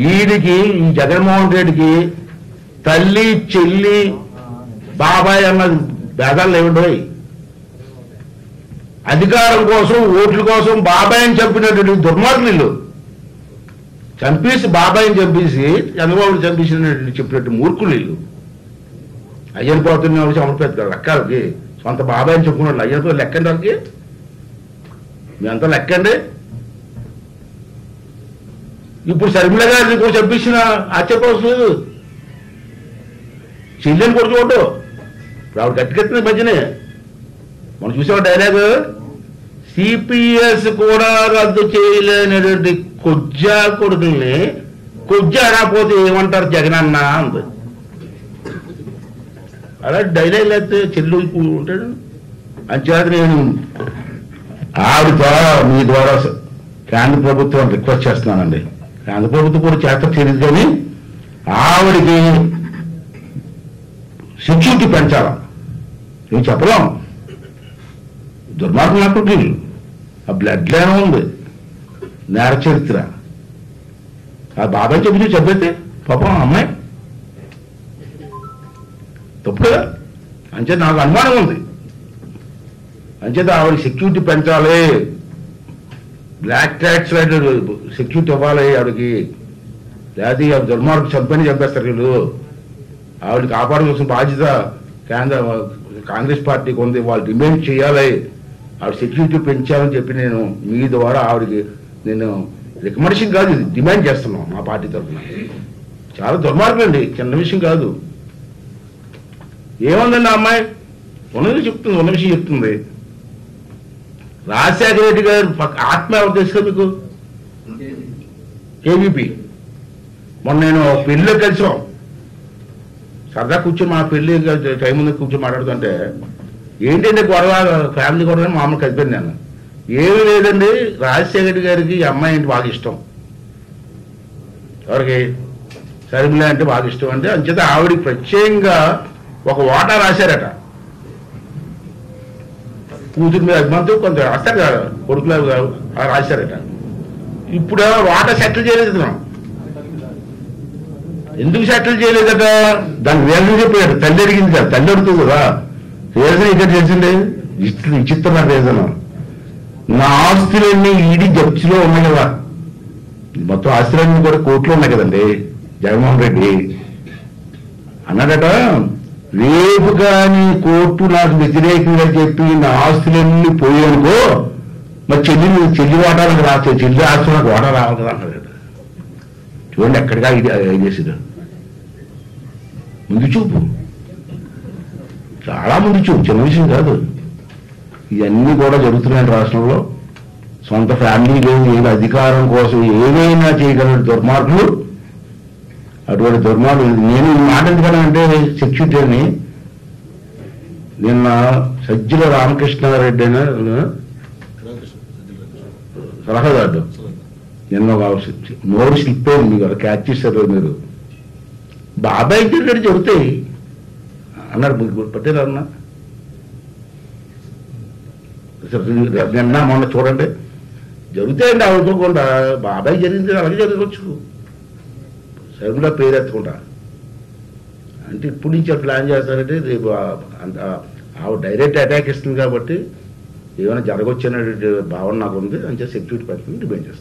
ఈడికి ఈ జగన్మోహన్ రెడ్డికి తల్లి చెల్లి బాబాయ్ అన్న భేదాలు లేవండి. అధికారం కోసం ఓట్ల కోసం బాబాయ్ని చంపినటువంటి దుర్మార్గులు చంపేసి బాబాయ్ని చంపేసి చంద్రబాబుని చంపేసినట్టు చెప్పినట్టు మూర్ఖులు వీళ్ళు. అయ్యని పోతున్న చమర్పేది లెక్కలకి సొంత బాబాయ్ని చెప్పుకున్నాడు. అయ్యతో లెక్కండి వాళ్ళకి, మీ అంతా లెక్కండి. ఇప్పుడు శర్మిల గారిని కూడా చంపించిన ఆశ్చర్యపోవట్లేదు. చెల్లెని కూడా చూడు, ఇప్పుడు ఆవిడ గట్టికెత్తిన మధ్యనే మనం చూసాం డైలాగ్, సిపిఎస్ కూడా రద్దు చేయలేనటువంటి కొజ్జా కొడుకుల్ని కొజ్జా రాకపోతే ఏమంటారు జగన్ అన్న అంది. అలా డైలాగ్ లేకపోతే చెల్లు ఉంటాడు. అంచేత నేను ఆవిడ మీ ద్వారా కేంద్ర ప్రభుత్వం రిక్వెస్ట్ చేస్తున్నానండి. కేంద్ర ప్రభుత్వం కూడా చేత తెలియదు కానీ ఆవిడికి సెక్యూరిటీ పెంచాలా. నేను చెప్పలేం, దుర్మార్గం నాకు ఆ బ్లడ్ లైన్ ఉంది, నేర చరిత్ర. ఆ బాబాయ్ చెప్పైతే పాపం అమ్మాయి తప్పు కదా. అంచేత నాకు అనుమానం ఉంది. అంచేత ఆవిడ సెక్యూరిటీ పెంచాలి, బ్లాక్ ట్యాక్స్ సెక్యూరిటీ ఇవ్వాలి ఆవిడకి. లేకపోతే దుర్మార్గం చంపేస్తారు వీళ్ళు. ఆవిడ కాపాడుకోవాల్సిన బాధ్యత కాంగ్రెస్ పార్టీకి ఉంది. వాళ్ళు డిమాండ్ చేయాలి, ఆవిడ సెక్యూరిటీ పెంచాలని చెప్పి నేను మీ ద్వారా ఆవిడకి నేను రికమెండేషన్ కాదు, ఇది డిమాండ్ చేస్తున్నాం మా పార్టీ తరఫున. చాలా దుర్మార్గం అండి, చిన్న విషయం కాదు. ఏముందండి ఆ అమ్మాయి ఉన్నది చెప్తుంది, ఉన్న విషయం చెప్తుంది. రాజశేఖర రెడ్డి గారు ఆత్మ ఎవరు తెలుసు మీకు? కేవీపీ. మొన్న నేను పెళ్ళిలో కలిసాం, సరదా కూర్చొని మా పెళ్లి టైం ముందు కూర్చొని మాట్లాడుతుంటే ఏంటంటే గొడవ, ఫ్యామిలీ గొడవ మామూలు కలిపాను నేను. ఏమీ లేదండి, రాజశేఖర రెడ్డి గారికి ఈ అమ్మాయి అంటే బాగా ఇష్టం. ఎవరికి? శర్మిల అంటే బాగా ఇష్టం. అంటే అంచేత ఆవిడికి ప్రత్యేకంగా ఒక వాటా రాశారట. కూతురు మీద అభిమానంతో కొంత రాస్తారు కదా, కొడుకులు రాశారట. ఇప్పుడు వాటా సెటిల్ చేయలేదు. ఎందుకు సెటిల్ చేయలేదట? దానికి రీజన్ చెప్పాడు. తల్లి అడిగింది కదా, తల్లి అడుగుతుంది కదా. రీజన్ ఇక్కడ తెలిసిందే, విచిత్రమైన రీజన్. నా ఆస్తులన్నీ ఈడీ జప్తిలో ఉన్నాయి కదా, మొత్తం ఆస్తులన్నీ కూడా కోర్టులో ఉన్నాయి కదండి. జగన్మోహన్ రెడ్డి అన్నాడట, రేపు కానీ కోర్టు నాకు వ్యతిరేకంగా చెప్పి నా ఆస్తులన్నీ పోయానుకో, మరి చెల్లి వాటాలకు రాస్తే చెల్లి ఆస్తులు నాకు వాటా రావాలి కదా అన్నాడట. చూడండి ఎక్కడిగా ఇది చేసేది. ముందు చూపు, చాలా ముందు చూపు, చిన్న విషయం కాదు. ఇవన్నీ కూడా జరుగుతున్నాయి రాష్ట్రంలో. సొంత ఫ్యామిలీ లేదు, అధికారం కోసం ఏదైనా చేయగల దుర్మార్గులు, అటువంటి దుర్మార్గులు. నేను ఈ మాట ఎందుకనంటే సెక్యూరిటీ అని నిన్న సజ్జల రామకృష్ణారెడ్డి అయినా సలహాదారు నిన్న నోరు స్లిప్ అయింది, మీకు క్యాచ్ చేశారు మీరు. బాబాయ్ దగ్గర చెబుతాయి అన్నారు, మీకు పట్టేదా అన్నా? నిన్న మొన్న చూడండి జరుగుతాయండి. అనుకోకుండా బాబాయ్ జరిగింది అలాగే జరగవచ్చు. శర్మిల పేరు ఎత్తకుండా అంటే ఇప్పటి నుంచి ప్లాన్ చేస్తారంటే రేపు ఆవిడ డైరెక్ట్ అటాక్ ఇస్తుంది కాబట్టి ఏమైనా జరగవచ్చు అనే భావన నాకు ఉంది. అంతే సెక్యూరిటీ పట్టుకుని డిమాండ్ చేస్తాను.